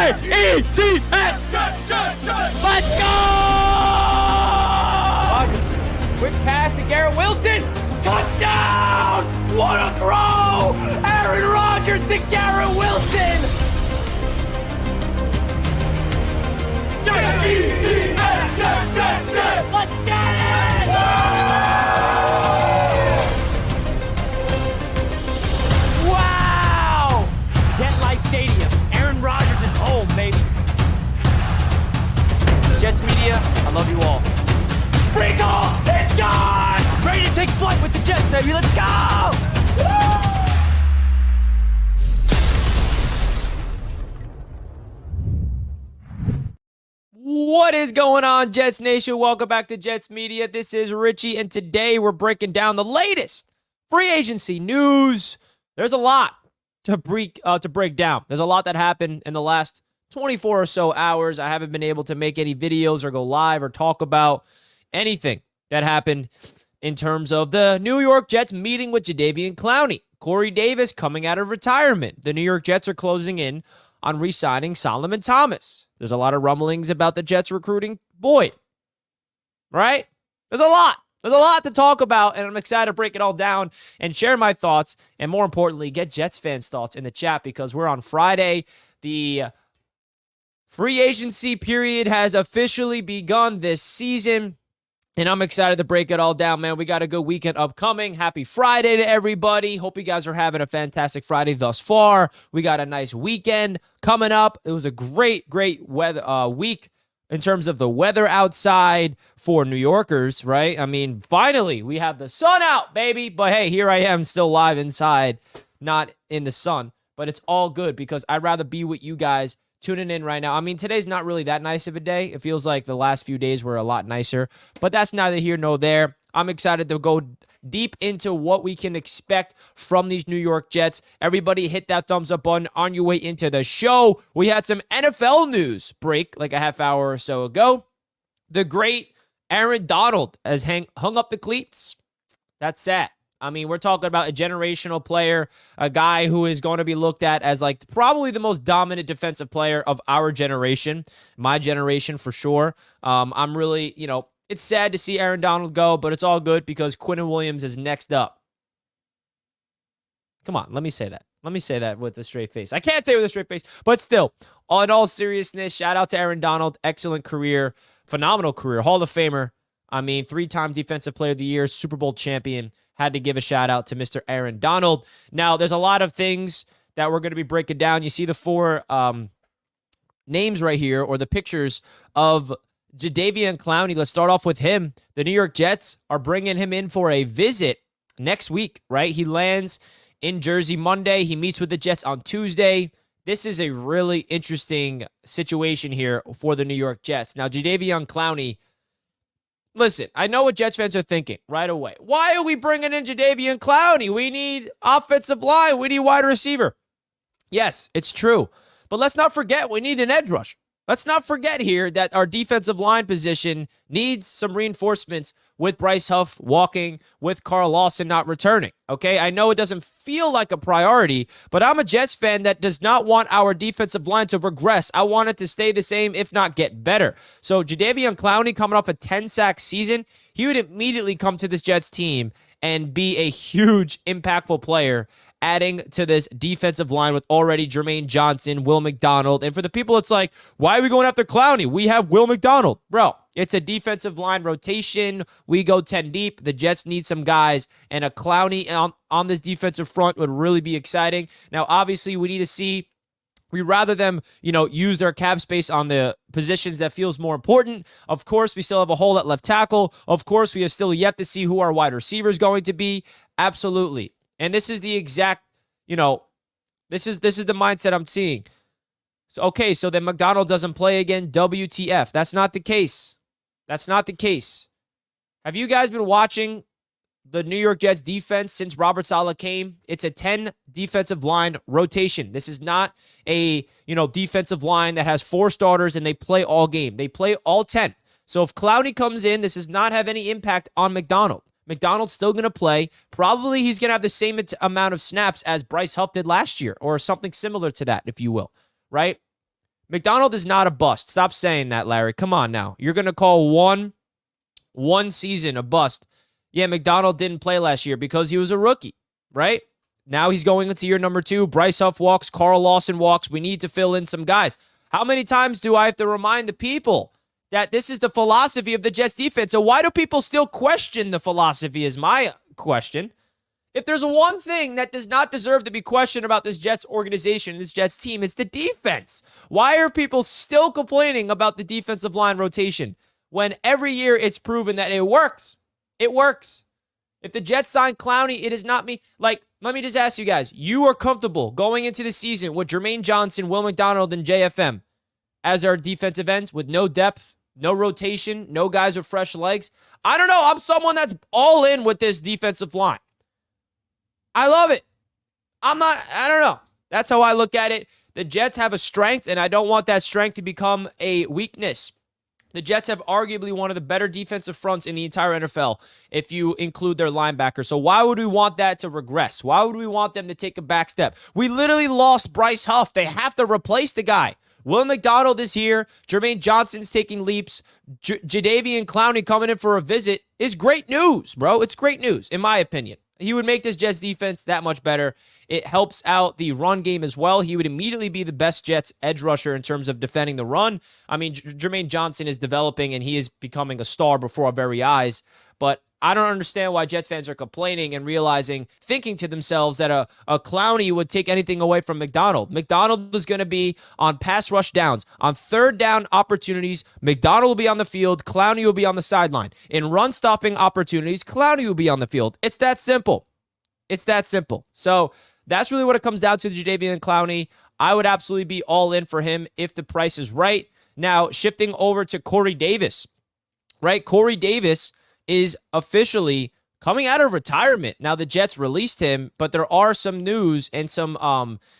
J-E-T-S! Let's go! Quick pass to Garrett Wilson. Touchdown! What a throw! Aaron Rodgers to Garrett Wilson. J-E-T-S! Let's get it! Wow! Jet Life Stadium. Aaron Rodgers is home, baby. Jets Media, I love you all. Break off! It's gone! Ready to take flight with the Jets, baby. Let's go! Woo! What is going on, Jets Nation? Welcome back to Jets Media. This is Richie, and today we're breaking down the latest free agency news. There's a lot to break down. There's a lot that happened in the last 24 or so hours. I haven't been able to make any videos or go live or talk about anything that happened in terms of the New York Jets meeting with Jadeveon Clowney. Corey Davis coming out of retirement. The New York Jets are closing in on re-signing Soloman Thomas. There's a lot of rumblings about the Jets recruiting Boyd, right? There's a lot to talk about, and I'm excited to break it all down and share my thoughts, and more importantly, get Jets fans' thoughts in the chat because we're on Friday. The free agency period has officially begun this season, and I'm excited to break it all down, man. We got a good weekend upcoming. Happy Friday to everybody. Hope you guys are having a fantastic Friday thus far. We got a nice weekend coming up. It was a great weather week in terms of the weather outside for New Yorkers, right? I mean, finally, we have the sun out, baby. But hey, here I am still live inside, not in the sun. But it's all good because I'd rather be with you guys tuning in right now. I mean, today's not really that nice of a day. It feels like the last few days were a lot nicer, but that's neither here nor there. I'm excited to go deep into what we can expect from these New York Jets. Everybody hit that thumbs up button on your way into the show. We had some NFL news break like a half hour or so ago. The great Aaron Donald has hung up the cleats. That's sad. I mean, we're talking about a generational player, a guy who is going to be looked at as like probably the most dominant defensive player of our generation, my generation for sure. I'm really, it's sad to see Aaron Donald go, but it's all good because Quinnen Williams is next up. Come on, let me say that. Let me say that with a straight face. I can't say it with a straight face, but still, in all seriousness, shout out to Aaron Donald. Excellent career, phenomenal career, Hall of Famer. I mean, 3-time Defensive Player of the Year, Super Bowl champion. Had to give a shout out to Mr. Aaron Donald. Now, there's a lot of things that we're going to be breaking down. You see the 4 names right here, or the pictures of Jadeveon Clowney. Let's start off with him. The New York Jets are bringing him in for a visit next week, right? He lands in Jersey Monday. He meets with the Jets on Tuesday. This is a really interesting situation here for the New York Jets. Now, Jadeveon Clowney, listen, I know what Jets fans are thinking right away. Why are we bringing in Jadeveon Clowney? We need offensive line. We need wide receiver. Yes, it's true. But let's not forget we need an edge rush. Let's not forget here that our defensive line position needs some reinforcements with Bryce Huff walking, with Carl Lawson not returning, okay? I know it doesn't feel like a priority, but I'm a Jets fan that does not want our defensive line to regress. I want it to stay the same, if not get better. So Jadeveon Clowney coming off a 10-sack season, he would immediately come to this Jets team and be a huge, impactful player, adding to this defensive line with already Jermaine Johnson, Will McDonald. And for the people, it's like, why are we going after Clowney? We have Will McDonald. Bro, it's a defensive line rotation. We go 10 deep. The Jets need some guys, and a Clowney on this defensive front would really be exciting. Now, obviously, we need to see, we rather them, use their cap space on the positions that feels more important. Of course, we still have a hole at left tackle. Of course, we have still yet to see who our wide receiver is going to be. Absolutely. And this is the exact, this is the mindset I'm seeing. So, okay, so then McDonald doesn't play again. WTF. That's not the case. That's not the case. Have you guys been watching the New York Jets defense since Robert Saleh came? It's a 10 defensive line rotation. This is not a, defensive line that has 4 starters and they play all game. They play all 10. So if Clowney comes in, this does not have any impact on McDonald. McDonald's still going to play. Probably he's going to have the same amount of snaps as Bryce Huff did last year, or something similar to that, if you will, right? McDonald is not a bust. Stop saying that, Larry. Come on now. You're going to call one season a bust. Yeah, McDonald didn't play last year because he was a rookie, right? Now he's going into year number 2. Bryce Huff walks. Carl Lawson walks. We need to fill in some guys. How many times do I have to remind the people that this is the philosophy of the Jets defense? So why do people still question the philosophy is my question. If there's one thing that does not deserve to be questioned about this Jets organization, this Jets team, it's the defense. Why are people still complaining about the defensive line rotation when every year it's proven that it works? It works. If the Jets sign Clowney, it is not me. Like, let me just ask you guys, you are comfortable going into the season with Jermaine Johnson, Will McDonald, and JFM as our defensive ends with no depth, no rotation, no guys with fresh legs? I don't know. I'm someone that's all in with this defensive line. I love it. I don't know. That's how I look at it. The Jets have a strength, and I don't want that strength to become a weakness. The Jets have arguably one of the better defensive fronts in the entire NFL if you include their linebackers. So why would we want that to regress? Why would we want them to take a back step? We literally lost Bryce Huff. They have to replace the guy. Will McDonald is here. Jermaine Johnson's taking leaps. Jadeveon Clowney coming in for a visit is great news, bro. It's great news, in my opinion. He would make this Jets defense that much better. It helps out the run game as well. He would immediately be the best Jets edge rusher in terms of defending the run. I mean, Jermaine Johnson is developing, and he is becoming a star before our very eyes. But I don't understand why Jets fans are complaining and thinking to themselves that a Clowney would take anything away from McDonald. McDonald is going to be on pass rush downs. On third down opportunities, McDonald will be on the field. Clowney will be on the sideline. In run-stopping opportunities, Clowney will be on the field. It's that simple. It's that simple. So that's really what it comes down to, Jadeveon Clowney. I would absolutely be all in for him if the price is right. Now, shifting over to Corey Davis, right? Corey Davis is officially coming out of retirement. Now, the Jets released him, but there are some news and some,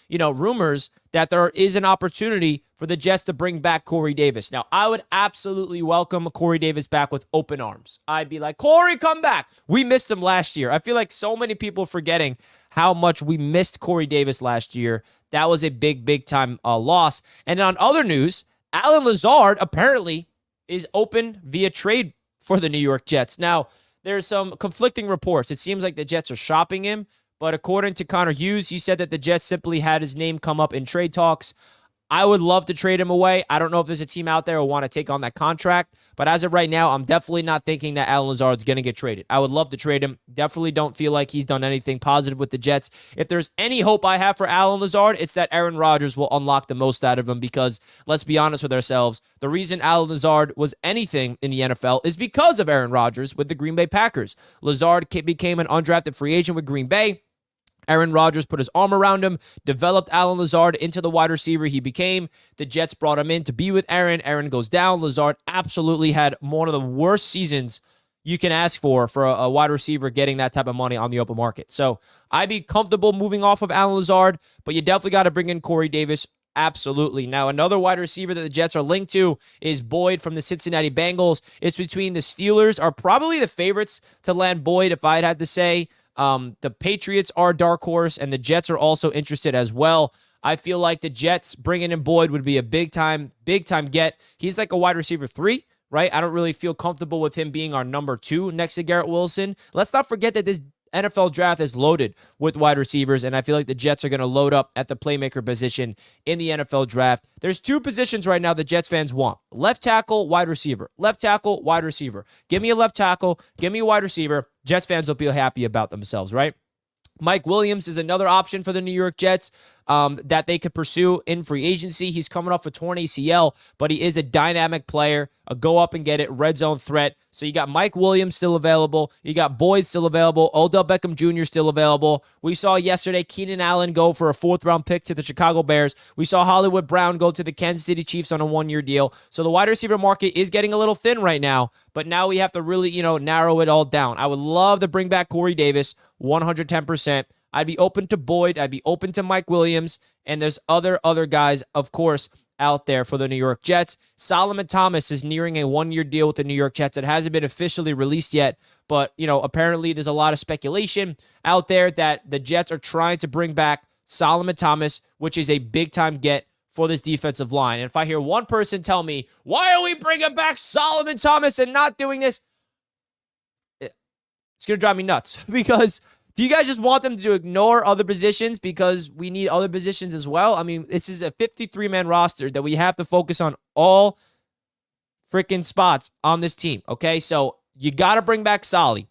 rumors that there is an opportunity for the Jets to bring back Corey Davis. Now, I would absolutely welcome Corey Davis back with open arms. I'd be like, Corey, come back. We missed him last year. I feel like so many people forgetting how much we missed Corey Davis last year. That was a big time loss. And on other news, Allen Lazard apparently is open via trade for the New York Jets. Now, there's some conflicting reports. It seems like the Jets are shopping him, but according to Connor Hughes, he said that the Jets simply had his name come up in trade talks. I would love to trade him away. I don't know if there's a team out there who want to take on that contract, but as of right now, I'm definitely not thinking that Allen Lazard's going to get traded. I would love to trade him. Definitely don't feel like he's done anything positive with the Jets. If there's any hope I have for Allen Lazard, it's that Aaron Rodgers will unlock the most out of him because, let's be honest with ourselves, the reason Allen Lazard was anything in the NFL is because of Aaron Rodgers with the Green Bay Packers. Lazard became an undrafted free agent with Green Bay. Aaron Rodgers put his arm around him, developed Allen Lazard into the wide receiver he became. The Jets brought him in to be with Aaron. Aaron goes down. Lazard absolutely had one of the worst seasons you can ask for a wide receiver getting that type of money on the open market. So I'd be comfortable moving off of Allen Lazard, but you definitely got to bring in Corey Davis. Absolutely. Now, another wide receiver that the Jets are linked to is Boyd from the Cincinnati Bengals. It's between the Steelers are probably the favorites to land Boyd, if I'd had to say. The Patriots are a dark horse, and the Jets are also interested as well. I feel like the Jets bringing in Boyd would be a big time get. He's like a wide receiver 3, right? I don't really feel comfortable with him being our number 2 next to Garrett Wilson. Let's not forget that this NFL draft is loaded with wide receivers, and I feel like the Jets are going to load up at the playmaker position in the NFL draft. There's 2 positions right now the Jets fans want. Left tackle, wide receiver. Left tackle, wide receiver. Give me a left tackle. Give me a wide receiver. Jets fans will be happy about themselves, right? Mike Williams is another option for the New York Jets that they could pursue in free agency. He's coming off a torn ACL, but he is a dynamic player, a go-up-and-get-it red zone threat. So you got Mike Williams still available. You got Boyd still available. Odell Beckham Jr. still available. We saw yesterday Keenan Allen go for a 4th-round pick to the Chicago Bears. We saw Hollywood Brown go to the Kansas City Chiefs on a 1-year deal. So the wide receiver market is getting a little thin right now, but now we have to really, narrow it all down. I would love to bring back Corey Davis, 110%. I'd be open to Boyd. I'd be open to Mike Williams. And there's other guys, of course, out there for the New York Jets. Soloman Thomas is nearing a 1-year deal with the New York Jets. It hasn't been officially released yet, but, apparently there's a lot of speculation out there that the Jets are trying to bring back Soloman Thomas, which is a big-time get for this defensive line. And if I hear one person tell me, why are we bringing back Soloman Thomas and not doing this? It's going to drive me nuts. Because do you guys just want them to ignore other positions because we need other positions as well? I mean, this is a 53-man roster that we have to focus on all freaking spots on this team, okay? So you got to bring back Solly.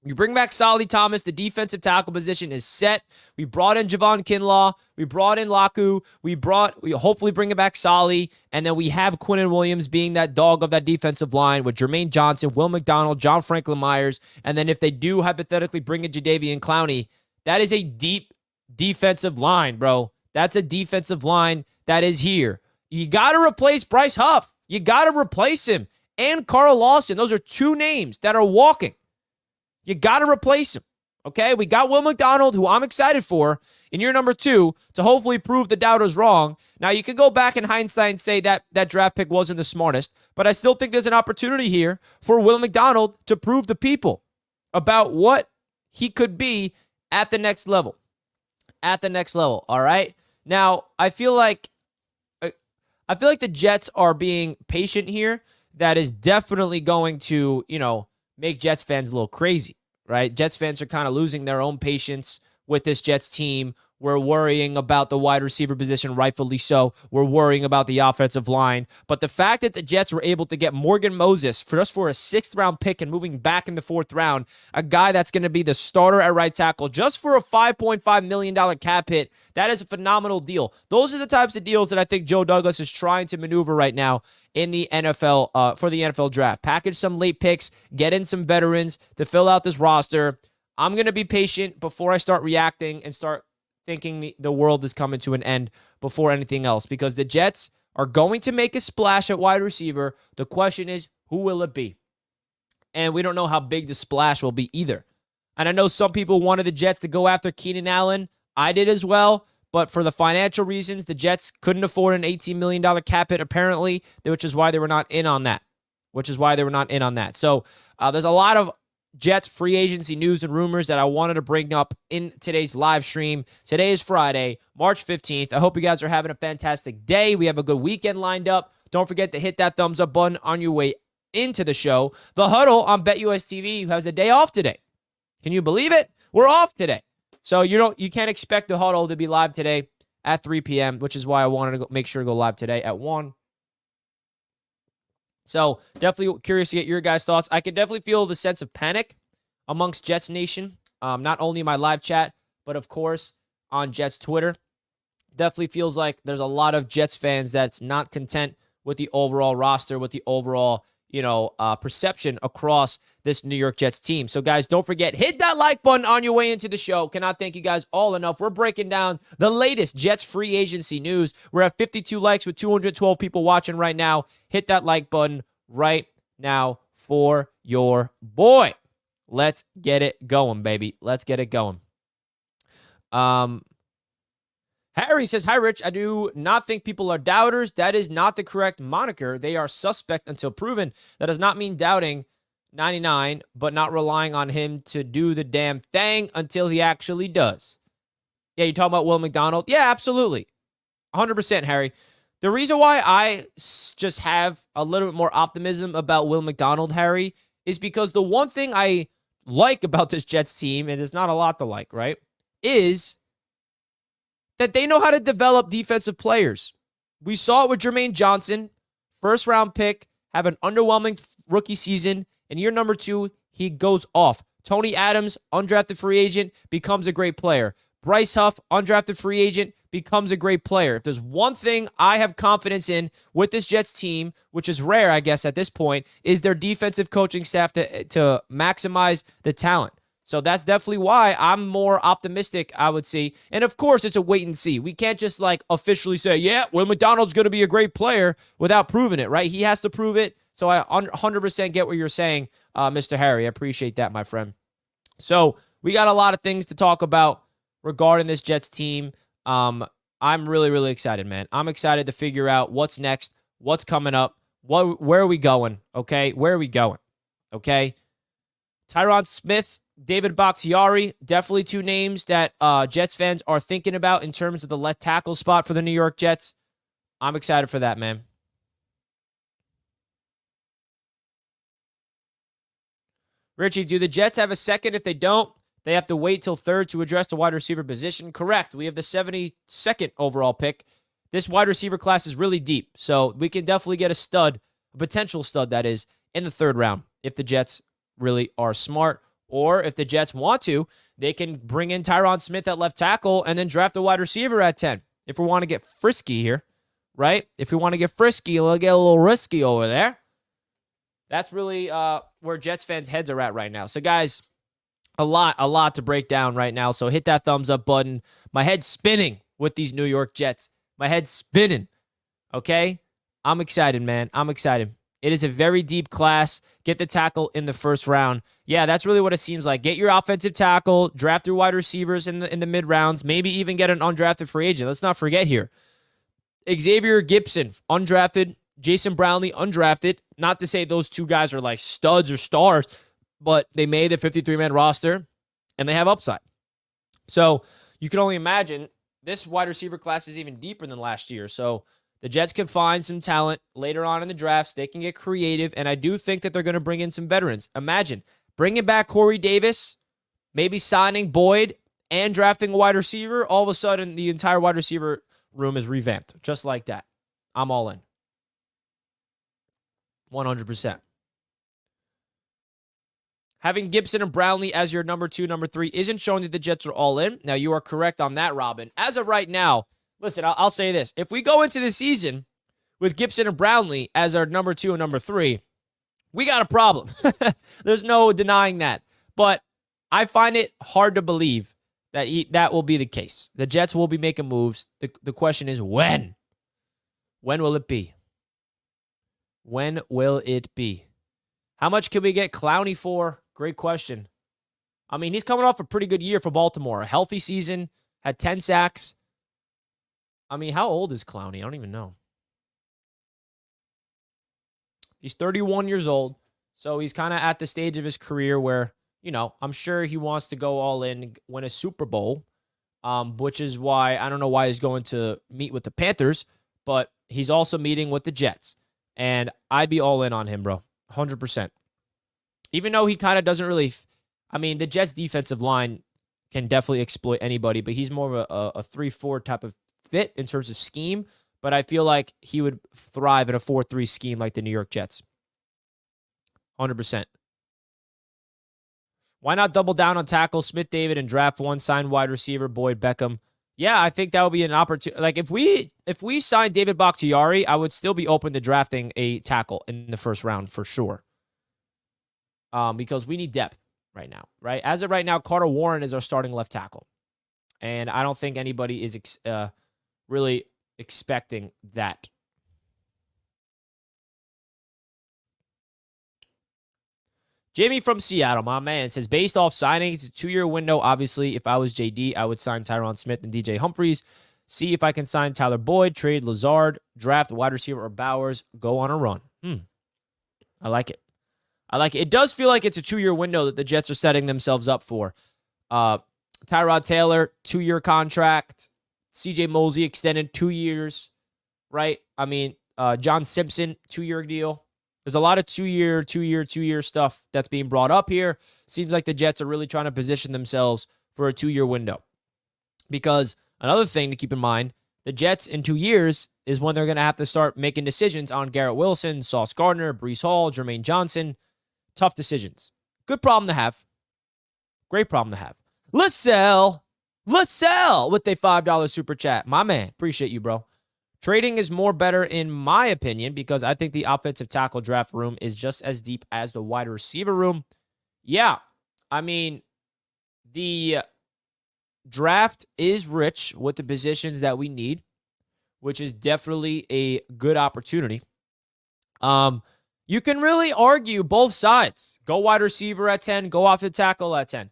You bring back Solly Thomas, the defensive tackle position is set. We brought in Javon Kinlaw. We brought in Laku. We hopefully bring back Solly. And then we have Quinnen Williams being that dog of that defensive line with Jermaine Johnson, Will McDonald, John Franklin Myers. And then if they do hypothetically bring in Jadeveon Clowney, that is a deep defensive line, bro. That's a defensive line that is here. You got to replace Bryce Huff. You got to replace him. And Carl Lawson. Those are two names that are walking. You got to replace him, okay? We got Will McDonald, who I'm excited for, in year number 2 to hopefully prove the doubters wrong. Now, you could go back in hindsight and say that draft pick wasn't the smartest, but I still think there's an opportunity here for Will McDonald to prove the people about what he could be at the next level. At the next level, all right? Now, I feel like the Jets are being patient here. That is definitely going to, make Jets fans a little crazy, right? Jets fans are kind of losing their own patience with this Jets team. We're worrying about the wide receiver position, rightfully so. We're worrying about the offensive line. But the fact that the Jets were able to get Morgan Moses for a 6th-round pick and moving back in the 4th round, a guy that's going to be the starter at right tackle just for a $5.5 million cap hit, that is a phenomenal deal. Those are the types of deals that I think Joe Douglas is trying to maneuver right now in the NFL, for the NFL draft. Package some late picks, get in some veterans to fill out this roster. I'm going to be patient before I start reacting and start thinking the world is coming to an end before anything else, because the Jets are going to make a splash at wide receiver. The question is, who will it be? And we don't know how big the splash will be either. And I know some people wanted the Jets to go after Keenan Allen. I did as well. But for the financial reasons, the Jets couldn't afford an $18 million cap hit, apparently, which is why they were not in on that. So there's a lot of Jets free agency news and rumors that I wanted to bring up in today's live stream. Today is Friday, March 15th. I hope you guys are having a fantastic day. We have a good weekend lined up. Don't forget to hit that thumbs up button on your way into the show. The Huddle on BetUS TV, who has a day off today. Can you believe it? We're off today. So you can't expect the Huddle to be live today at 3 p.m., which is why I wanted to make sure to go live today at 1. So definitely curious to get your guys' thoughts. I can definitely feel the sense of panic amongst Jets Nation, not only in my live chat, but of course on Jets Twitter. Definitely feels like there's a lot of Jets fans that's not content with the overall roster, with the overall perception across this New York Jets team. So guys, don't forget, hit that like button on your way into the show. Cannot thank you guys all enough. We're breaking down the latest Jets free agency news. We're at 52 likes with 212 people watching right now. Hit that like button right now for your boy. Let's get it going, baby. Let's get it going. Harry says, hi, Rich. I do not think people are doubters. That is not the correct moniker. They are suspect until proven. That does not mean doubting 99, but not relying on him to do the damn thing until he actually does. Yeah, you talking about Will McDonald? Yeah, absolutely. 100%, Harry. The reason why I just have a little bit more optimism about Will McDonald, Harry, is because the one thing I like about this Jets team, and there's not a lot to like, right, is that they know how to develop defensive players. We saw it with Jermaine Johnson, 1st-round pick, have an underwhelming rookie season. In year number 2, he goes off. Tony Adams, undrafted free agent, becomes a great player. Bryce Huff, undrafted free agent, becomes a great player. If there's one thing I have confidence in with this Jets team, which is rare, I guess, at this point, is their defensive coaching staff to maximize the talent. So that's definitely why I'm more optimistic, I would say. And of course, it's a wait and see. We can't just officially say, yeah, Will McDonald's going to be a great player without proving it, right? He has to prove it. So I 100% get what you're saying, Mr. Harry. I appreciate that, my friend. So we got a lot of things to talk about regarding this Jets team. I'm really, really excited, man. I'm excited to figure out what's next, what's coming up, where are we going, okay? Where are we going, okay? Tyron Smith, David Bakhtiari, definitely two names that Jets fans are thinking about in terms of the left tackle spot for the New York Jets. I'm excited for that, man. Richie, do the Jets have a second? If they don't, they have to wait till third to address the wide receiver position. Correct. We have the 72nd overall pick. This wide receiver class is really deep, so we can definitely get a stud, a potential stud, that is, in the third round if the Jets really are smart. Or if the Jets want to, they can bring in Tyron Smith at left tackle and then draft a wide receiver at 10. If we want to get frisky here, right? If we want to get frisky, we'll get a little risky over there. That's really where Jets fans' heads are at right now. So, guys, a lot to break down right now. So hit that thumbs up button. My head's spinning with these New York Jets. My head's spinning. Okay? I'm excited, man. I'm excited. It is a very deep class. Get the tackle in the first round. Yeah, that's really what it seems like. Get your offensive tackle, draft your wide receivers in the mid rounds, maybe even get an undrafted free agent. Let's not forget here. Xavier Gibson, undrafted. Jason Brownlee, undrafted. Not to say those two guys are like studs or stars, but they made a 53-man roster, and they have upside. So you can only imagine this wide receiver class is even deeper than last year. So the Jets can find some talent later on in the drafts. They can get creative, and I do think that they're going to bring in some veterans. Imagine bringing back Corey Davis, maybe signing Boyd, and drafting a wide receiver. All of a sudden, the entire wide receiver room is revamped, just like that. I'm all in. 100%. Having Gibson and Brownlee as your number 2, number 3 isn't showing that the Jets are all in. Now, you are correct on that, Robin. As of right now, listen, I'll say this. If we go into the season with Gibson and Brownlee as our number 2 and number 3, we got a problem. There's no denying that. But I find it hard to believe that that will be the case. The Jets will be making moves. The question is when? When will it be? When will it be? How much can we get Clowney for? Great question. I mean, he's coming off a pretty good year for Baltimore. A healthy season, had 10 sacks. I mean, how old is Clowney? I don't even know. He's 31 years old, so he's kind of at the stage of his career where, you know, I'm sure he wants to go all in, win a Super Bowl, which is why, I don't know why he's going to meet with the Panthers, but he's also meeting with the Jets. And I'd be all in on him, bro. 100%. Even though he kind of doesn't really, I mean, the Jets defensive line can definitely exploit anybody, but he's more of a 3-4 type of fit in terms of scheme. But I feel like he would thrive in a 4-3 scheme like the New York Jets. 100%. Why not double down on tackle Smith David and draft one signed wide receiver Boyd Beckham? Yeah, I think that would be an opportunity. Like if we signed David Bakhtiari, I would still be open to drafting a tackle in the first round for sure. Because we need depth right now, right? As of right now, Carter Warren is our starting left tackle. And I don't think anybody is really expecting that. Jamie from Seattle, my man, says, based off signing, it's a 2-year window. Obviously, if I was JD, I would sign Tyron Smith and DJ Humphries. See if I can sign Tyler Boyd, trade Lazard, draft wide receiver or Bowers, go on a run. I like it. I like it. It does feel like it's a 2-year window that the Jets are setting themselves up for. Tyrod Taylor, 2-year contract. CJ Mosley extended 2 years, right? I mean, John Simpson, 2-year deal. There's a lot of 2-year stuff that's being brought up here. Seems like the Jets are really trying to position themselves for a 2-year window. Because another thing to keep in mind, the Jets in 2 years is when they're going to have to start making decisions on Garrett Wilson, Sauce Gardner, Breece Hall, Jermaine Johnson. Tough decisions. Good problem to have. Great problem to have. LaSalle with a $5 super chat. My man, appreciate you, bro. Trading is more better in my opinion because I think the offensive tackle draft room is just as deep as the wide receiver room. Yeah, I mean, the draft is rich with the positions that we need, which is definitely a good opportunity. You can really argue both sides. Go wide receiver at 10, go offensive tackle at 10.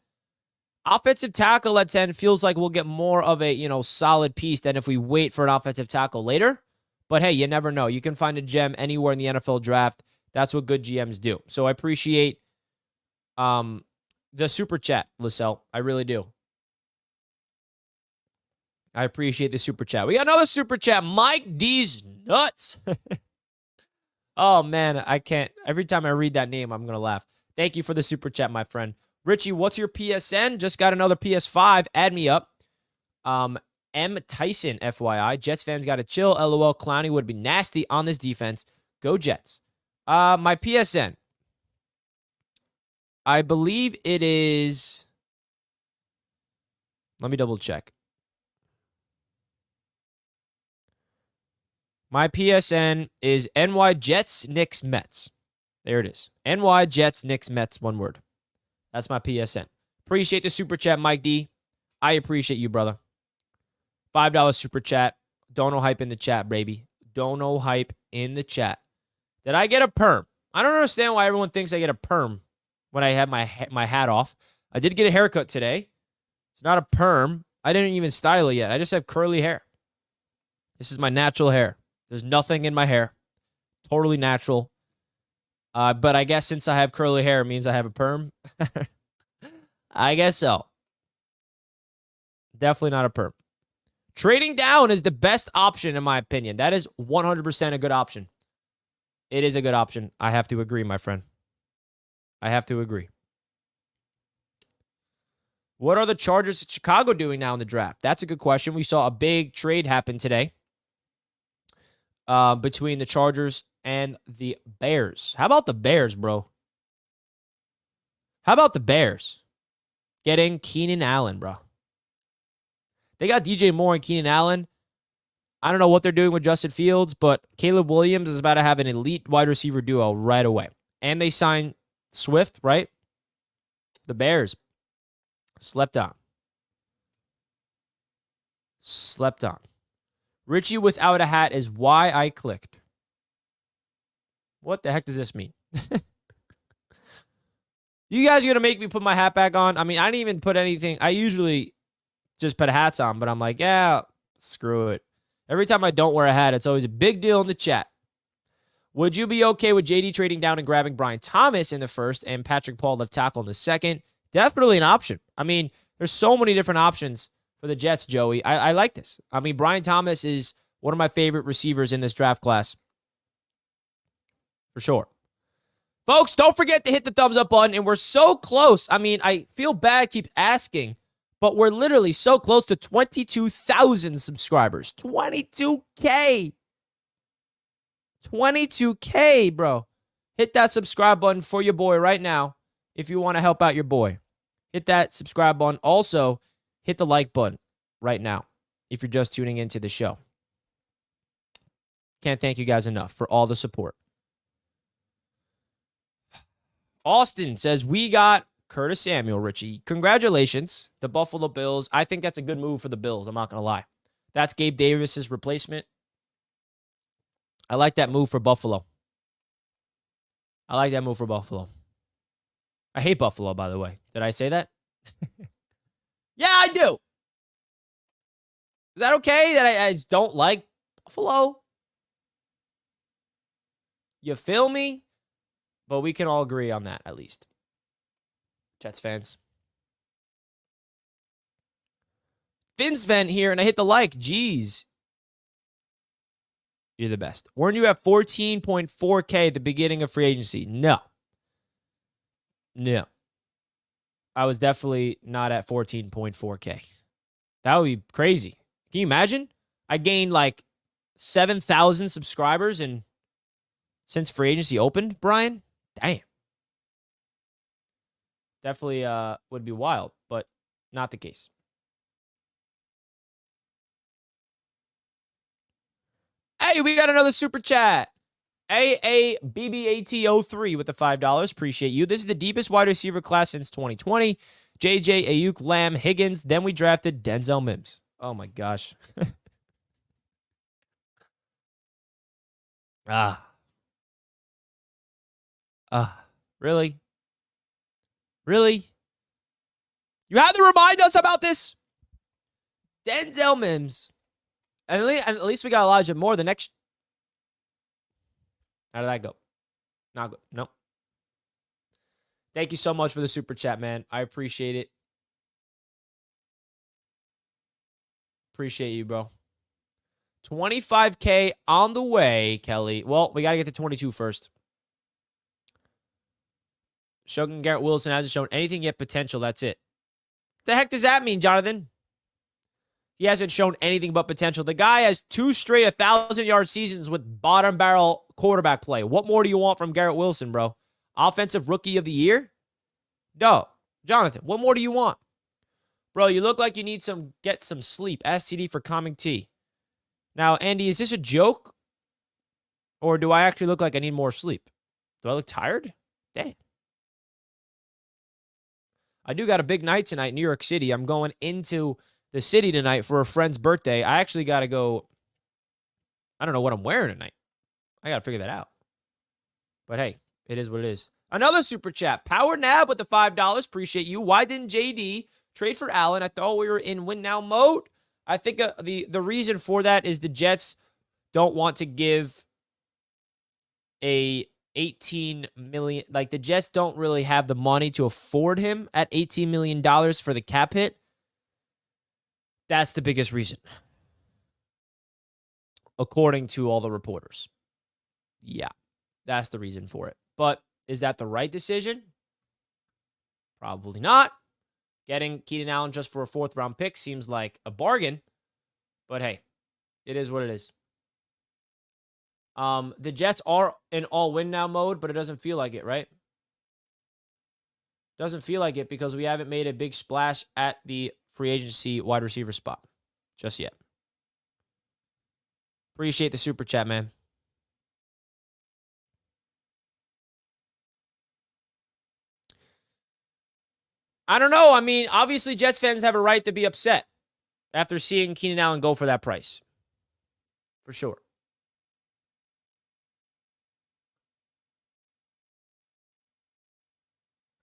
Offensive tackle at 10 feels like we'll get more of a, solid piece than if we wait for an offensive tackle later. But hey, you never know. You can find a gem anywhere in the NFL draft. That's what good GMs do. So I appreciate the super chat, LaSalle. I really do. I appreciate the super chat. We got another super chat. Mike D's nuts. Oh, man, I can't. Every time I read that name, I'm going to laugh. Thank you for the super chat, my friend. Richie, what's your PSN? Just got another PS5. Add me up. M. Tyson, FYI. Jets fans got to chill. LOL. Clowney would be nasty on this defense. Go Jets. My PSN. I believe it is. Let me double check. My PSN is NY Jets, Knicks, Mets. There it is. NY Jets, Knicks, Mets, one word. That's my PSN. Appreciate the super chat, Mike D. I appreciate you, brother. $5 super chat. Dono hype in the chat, baby. Dono hype in the chat. Did I get a perm? I don't understand why everyone thinks I get a perm when I have my hat off. I did get a haircut today. It's not a perm. I didn't even style it yet. I just have curly hair. This is my natural hair. There's nothing in my hair. Totally natural. But I guess since I have curly hair, it means I have a perm. I guess so. Definitely not a perm. Trading down is the best option, in my opinion. That is 100% a good option. It is a good option. I have to agree, my friend. I have to agree. What are the Chargers of Chicago doing now in the draft? That's a good question. We saw a big trade happen today between the Chargers and the Bears. How about the Bears, bro? How about the Bears getting Keenan Allen, bro? They got DJ Moore and Keenan Allen. I don't know what they're doing with Justin Fields, but Caleb Williams is about to have an elite wide receiver duo right away. And they signed Swift, right? The Bears slept on. Slept on. Richie without a hat is why I clicked. What the heck does this mean? You guys are going to make me put my hat back on? I mean, I didn't even put anything. I usually just put hats on, but I'm like, yeah, screw it. Every time I don't wear a hat, it's always a big deal in the chat. Would you be okay with JD trading down and grabbing Brian Thomas in the first and Patrick Paul left tackle in the second? Definitely an option. I mean, there's so many different options for the Jets, Joey. I like this. I mean, Brian Thomas is one of my favorite receivers in this draft class. For sure. Folks, don't forget to hit the thumbs up button. And we're so close. I mean, I feel bad keep asking, but we're literally so close to 22,000 subscribers. 22K. 22K, bro. Hit that subscribe button for your boy right now if you want to help out your boy. Hit that subscribe button. Also, hit the like button right now if you're just tuning into the show. Can't thank you guys enough for all the support. Austin says, we got Curtis Samuel, Richie. Congratulations, the Buffalo Bills. I think that's a good move for the Bills. I'm not going to lie. That's Gabe Davis's replacement. I like that move for Buffalo. I like that move for Buffalo. I hate Buffalo, by the way. Did I say that? Yeah, I do. Is that okay that I just don't like Buffalo? You feel me? But we can all agree on that, at least. Jets fans. Finn's vent here, and I hit the like. Jeez. You're the best. Weren't you at 14.4K at the beginning of free agency? No. No. I was definitely not at 14.4K. That would be crazy. Can you imagine? I gained like 7,000 subscribers and since free agency opened, Brian. Damn. Definitely would be wild, but not the case. Hey, we got another super chat. AABBAT03 with the $5. Appreciate you. This is the deepest wide receiver class since 2020. JJ, Ayuk, Lamb, Higgins. Then we drafted Denzel Mims. Oh, my gosh. Really? Really? You had to remind us about this? Denzel Mims. At least we got Elijah Moore the next. How did that go? Not good. Nope. Thank you so much for the super chat, man. I appreciate it. Appreciate you, bro. $25K on the way, Kelly. Well, we got to get to 22 first. Shogun Garrett Wilson hasn't shown anything yet potential. That's it. The heck does that mean, Jonathan? He hasn't shown anything but potential. The guy has 2 straight 1,000-yard seasons with bottom barrel quarterback play. What more do you want from Garrett Wilson, bro? Offensive Rookie of the Year? No. Jonathan, what more do you want? Bro, you look like you need get some sleep. STD for calming tea. Now, Andy, is this a joke? Or do I actually look like I need more sleep? Do I look tired? Dang. I do got a big night tonight in New York City. I'm going into the city tonight for a friend's birthday. I actually got to go. I don't know what I'm wearing tonight. I got to figure that out. But hey, it is what it is. Another super chat. Power Nab with the $5. Appreciate you. Why didn't JD trade for Allen? I thought we were in win now mode. I think the reason for that is the Jets don't want to give a $18 million. Like, the Jets don't really have the money to afford him at $18 million for the cap hit. That's the biggest reason, according to all the reporters. Yeah, that's the reason for it. But is that the right decision? Probably not. Getting Keenan Allen just for a 4th-round pick seems like a bargain. But hey, it is what it is. The Jets are in all-win-now mode, but it doesn't feel like it, right? Doesn't feel like it because we haven't made a big splash at the free agency wide receiver spot just yet. Appreciate the super chat, man. I don't know. I mean, obviously, Jets fans have a right to be upset after seeing Keenan Allen go for that price. For sure.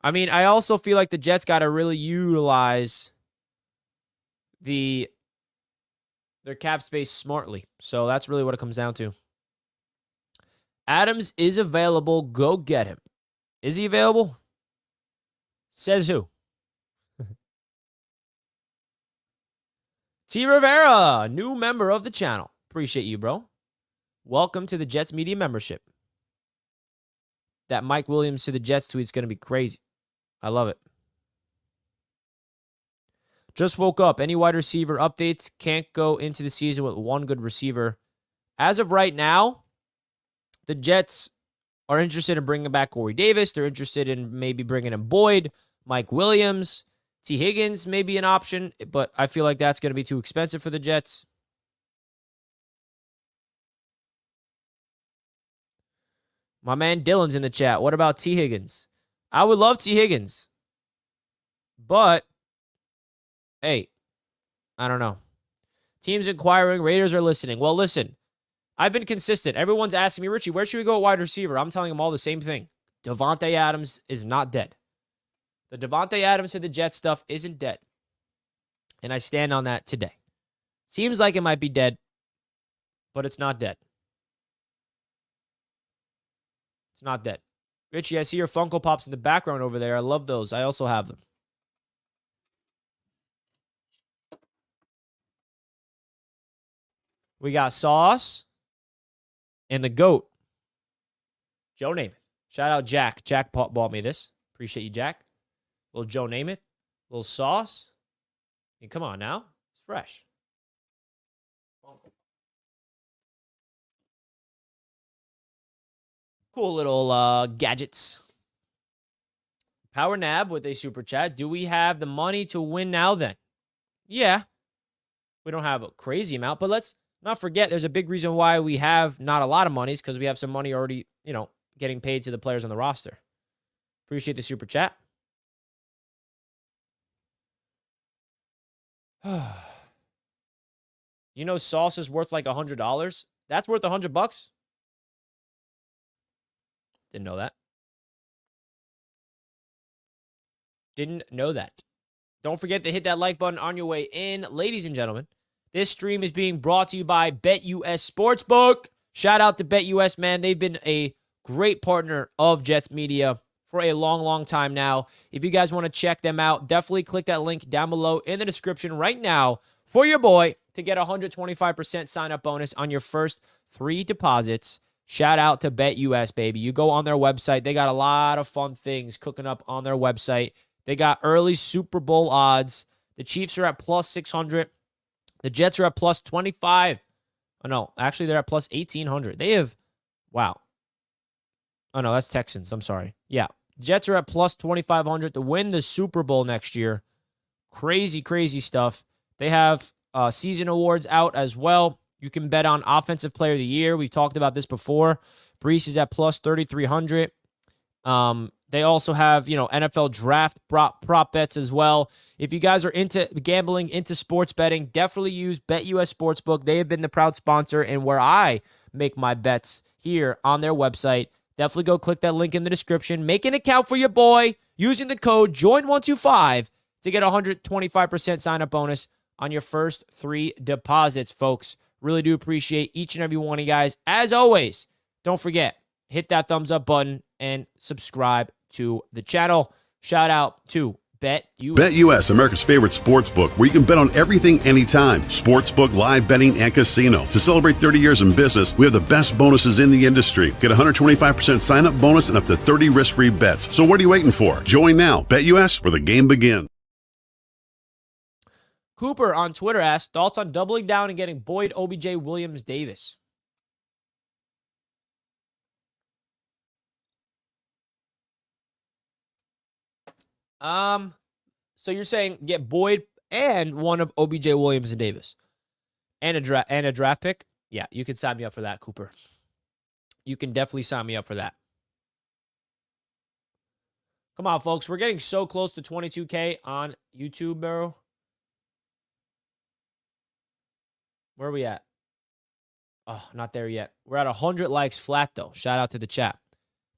I mean, I also feel like the Jets got to really utilize their cap space smartly. So that's really what it comes down to. Adams is available. Go get him. Is he available? Says who? T. Rivera, new member of the channel. Appreciate you, bro. Welcome to the Jets Media membership. That Mike Williams to the Jets tweet's going to be crazy. I love it. Just woke up. Any wide receiver updates? Can't go into the season with one good receiver. As of right now, the Jets are interested in bringing back Corey Davis. They're interested in maybe bringing in Boyd, Mike Williams. T. Higgins may be an option, but I feel like that's going to be too expensive for the Jets. My man Dylan's in the chat. What about T. Higgins? I would love T. Higgins. But, hey, I don't know. Teams inquiring. Raiders are listening. Well, listen. I've been consistent. Everyone's asking me, Richie, where should we go at wide receiver? I'm telling them all the same thing. Davante Adams is not dead. The Davante Adams to the Jets stuff isn't dead. And I stand on that today. Seems like it might be dead, but it's not dead. It's not dead. Richie, I see your Funko Pops in the background over there. I love those. I also have them. We got Sauce and the GOAT, Joe Namath. Shout out Jack. Jack bought me this. Appreciate you, Jack. Little Joe Namath. Little Sauce. I mean, come on now. It's fresh. Cool little gadgets. Power Nab with a super chat. Do we have the money to win now then? Yeah. We don't have a crazy amount, but let's not forget there's a big reason why we have not a lot of money is because we have some money already, getting paid to the players on the roster. Appreciate the super chat. Sauce is worth like $100. That's worth $100. Didn't know that. Didn't know that. Don't forget to hit that like button on your way in. Ladies and gentlemen, this stream is being brought to you by BetUS Sportsbook. Shout out to BetUS, man. They've been a great partner of Jets Media for a long, long time now. If you guys want to check them out, definitely click that link down below in the description right now for your boy, to get 125% sign-up bonus on your first 3 deposits. Shout out to BetUS, baby. You go on their website. They got a lot of fun things cooking up on their website. They got early Super Bowl odds. The Chiefs are at plus 600. The Jets are at plus 25. Oh, no. Actually, they're at plus 1,800. They have, wow. Oh, no, that's Texans. I'm sorry. Yeah. Jets are at plus 2,500 to win the Super Bowl next year. Crazy, crazy stuff. They have season awards out as well. You can bet on Offensive Player of the Year. We've talked about this before. Brees is at plus 3,300. They also have, NFL draft prop bets as well. If you guys are into gambling, into sports betting, definitely use BetUS Sportsbook. They have been the proud sponsor and where I make my bets here on their website. Definitely go click that link in the description. Make an account for your boy using the code JOIN125 to get a 125% sign-up bonus on your first 3 deposits, folks. Really do appreciate each and every one of you guys. As always, don't forget, hit that thumbs up button and subscribe to the channel. Shout out to BetUS. BetUS, America's favorite sports book, where you can bet on everything anytime. Sportsbook, live betting, and casino. To celebrate 30 years in business, we have the best bonuses in the industry. Get a 125% sign-up bonus and up to 30 risk-free bets. So what are you waiting for? Join now. BetUS, where the game begins. Cooper on Twitter asked, thoughts on doubling down and getting Boyd, OBJ, Williams, Davis? So you're saying get Boyd and one of OBJ, Williams, and Davis, and a draft pick? Yeah, you can sign me up for that, Cooper. You can definitely sign me up for that. Come on, folks. We're getting so close to 22K on YouTube, bro. Where are we at? Oh, not there yet. We're at 100 likes flat, though. Shout out to the chat.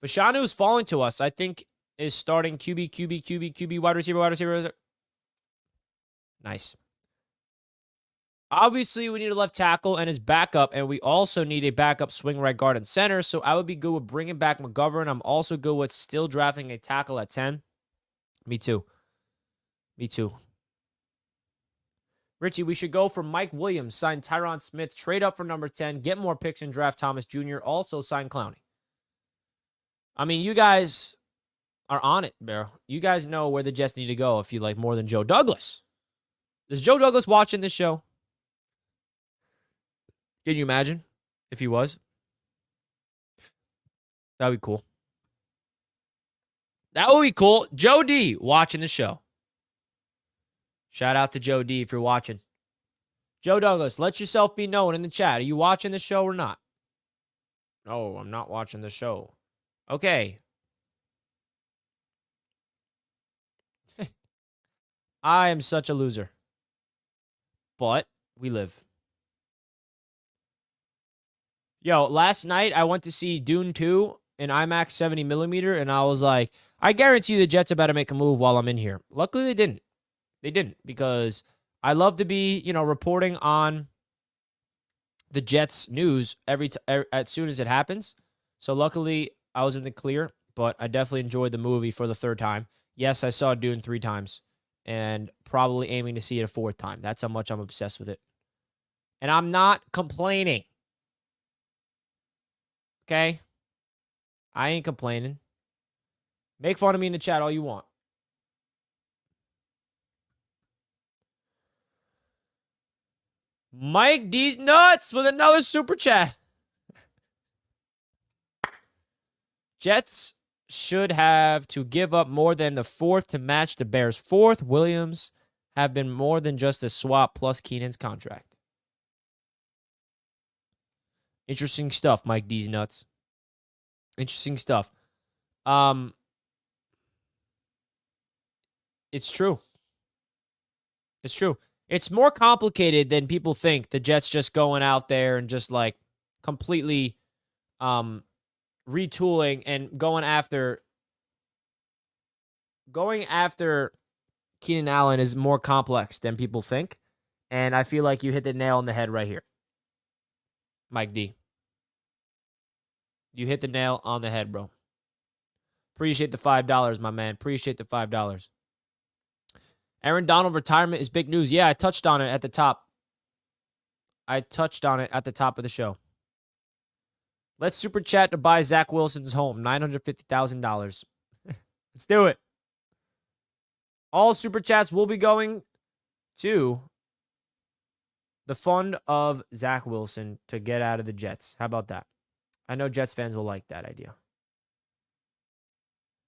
Fashanu is falling to us. I think is starting QB, wide receiver. Nice. Obviously, we need a left tackle and his backup, and we also need a backup swing right guard and center, so I would be good with bringing back McGovern. I'm also good with still drafting a tackle at 10. Me too. Richie, we should go for Mike Williams, sign Tyron Smith, trade up for number 10, get more picks and draft Thomas Jr., also sign Clowney. I mean, you guys are on it, bro. You guys know where the Jets need to go if you like more than Joe Douglas. Is Joe Douglas watching this show? Can you imagine if he was? That would be cool. That would be cool. Joe D watching the show. Shout out to Joe D if you're watching. Joe Douglas, let yourself be known in the chat. Are you watching the show or not? No, I'm not watching the show. Okay. I am such a loser. But we live. Yo, last night I went to see Dune 2 in IMAX 70mm, and I was like, I guarantee the Jets are about to make a move while I'm in here. Luckily, they didn't. They didn't, because I love to be, reporting on the Jets news as soon as it happens. So luckily, I was in the clear, but I definitely enjoyed the movie for the 3rd time. Yes, I saw Dune 3 times, and probably aiming to see it a 4th time. That's how much I'm obsessed with it. And I'm not complaining. Okay? I ain't complaining. Make fun of me in the chat all you want. Mike D's nuts with another super chat. Jets should have to give up more than the 4th to match the Bears' 4th. Williams have been more than just a swap plus Keenan's contract. Interesting stuff, Mike D's nuts. Interesting stuff. It's true. It's true. It's more complicated than people think. The Jets just going out there and just like completely retooling and going after Keenan Allen is more complex than people think. And I feel like you hit the nail on the head right here, Mike D. You hit the nail on the head, bro. Appreciate the $5, my man. Appreciate the $5. Aaron Donald retirement is big news. Yeah, I touched on it at the top. I touched on it at the top of the show. Let's super chat to buy Zach Wilson's home, $950,000. Let's do it. All super chats will be going to the fund of Zach Wilson to get out of the Jets. How about that? I know Jets fans will like that idea.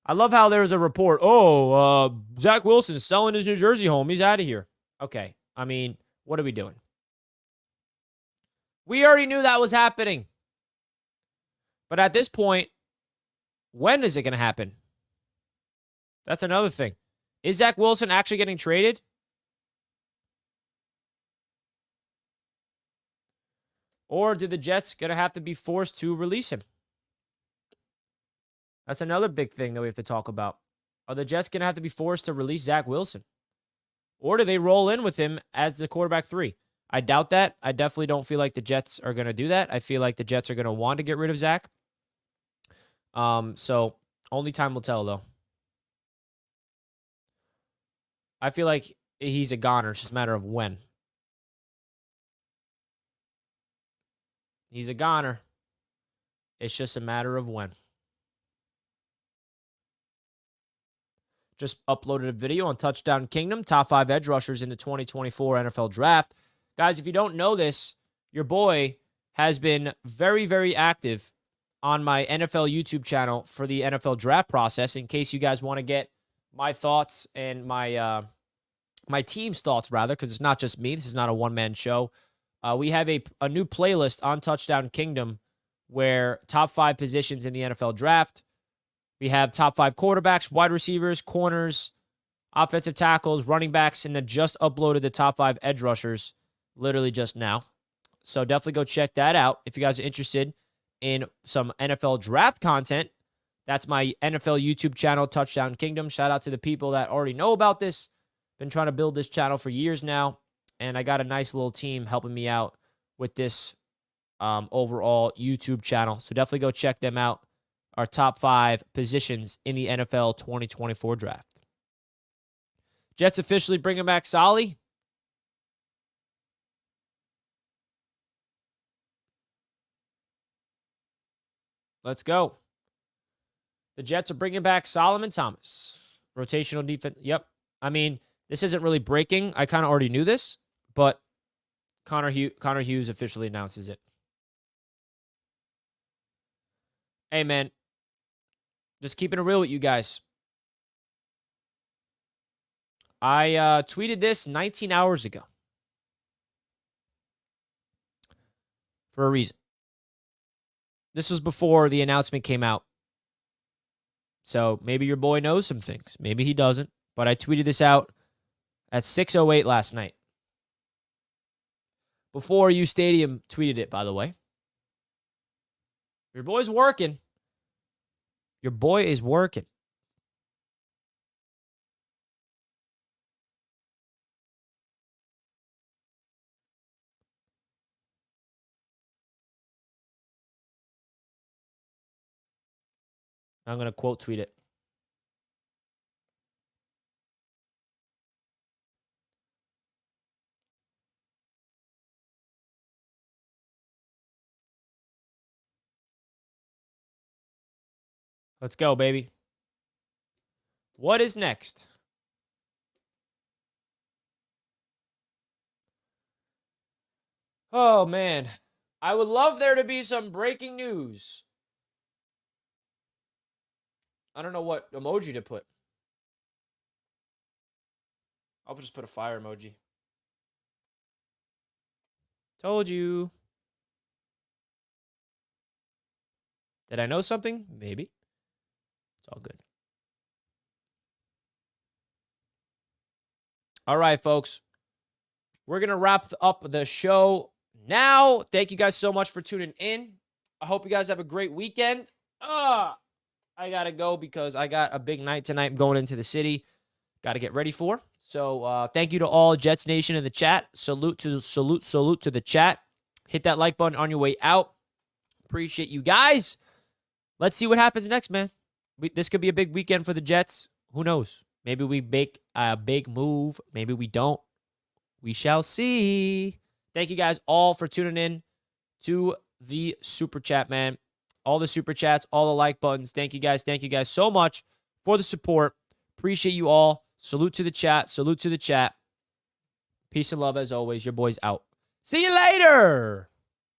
I love how there's a report. Oh, Zach Wilson's selling his New Jersey home. He's out of here. Okay. I mean, what are we doing? We already knew that was happening. But at this point, when is it going to happen? That's another thing. Is Zach Wilson actually getting traded? Or did the Jets going to have to be forced to release him? That's another big thing that we have to talk about. Are the Jets going to have to be forced to release Zach Wilson? Or do they roll in with him as the quarterback 3? I doubt that. I definitely don't feel like the Jets are going to do that. I feel like the Jets are going to want to get rid of Zach. So only time will tell, though. I feel like he's a goner. It's just a matter of when. He's a goner. It's just a matter of when. Just uploaded a video on Touchdown Kingdom, top 5 edge rushers in the 2024 NFL Draft. Guys, if you don't know this, your boy has been very, very active on my NFL YouTube channel for the NFL Draft process. In case you guys want to get my thoughts and my team's thoughts, rather, because it's not just me. This is not a one-man show. We have a new playlist on Touchdown Kingdom where top 5 positions in the NFL Draft. We have top 5 quarterbacks, wide receivers, corners, offensive tackles, running backs, and then just uploaded the top 5 edge rushers literally just now. So definitely go check that out if you guys are interested in some NFL Draft content. That's my NFL YouTube channel, Touchdown Kingdom. Shout out to the people that already know about this. Been trying to build this channel for years now, and I got a nice little team helping me out with this overall YouTube channel. So definitely go check them out. Our top 5 positions in the NFL 2024 Draft. Jets officially bringing back Solly. Let's go. The Jets are bringing back Soloman Thomas. Rotational defense. Yep. I mean, this isn't really breaking. I kind of already knew this, but Connor Hughes officially announces it. Hey, man. Just keeping it real with you guys. I tweeted this 19 hours ago. For a reason. This was before the announcement came out. So maybe your boy knows some things. Maybe he doesn't. But I tweeted this out at 6:08 last night. Before U Stadium tweeted it, by the way. Your boy's working. Your boy is working. I'm going to quote tweet it. Let's go, baby. What is next? Oh, man. I would love there to be some breaking news. I don't know what emoji to put. I'll just put a fire emoji. Told you. Did I know something? Maybe. It's all good. All right, folks. We're going to wrap up the show now. Thank you guys so much for tuning in. I hope you guys have a great weekend. I got to go because I got a big night tonight. I'm going into the city. Got to get ready for. So thank you to all Jets Nation in the chat. Salute to the chat. Hit that like button on your way out. Appreciate you guys. Let's see what happens next, man. This could be a big weekend for the Jets. Who knows? Maybe we make a big move. Maybe we don't. We shall see. Thank you guys all for tuning in to the Super Chat, man. All the Super Chats, all the like buttons. Thank you guys. Thank you guys so much for the support. Appreciate you all. Salute to the chat. Salute to the chat. Peace and love as always. Your boys out. See you later.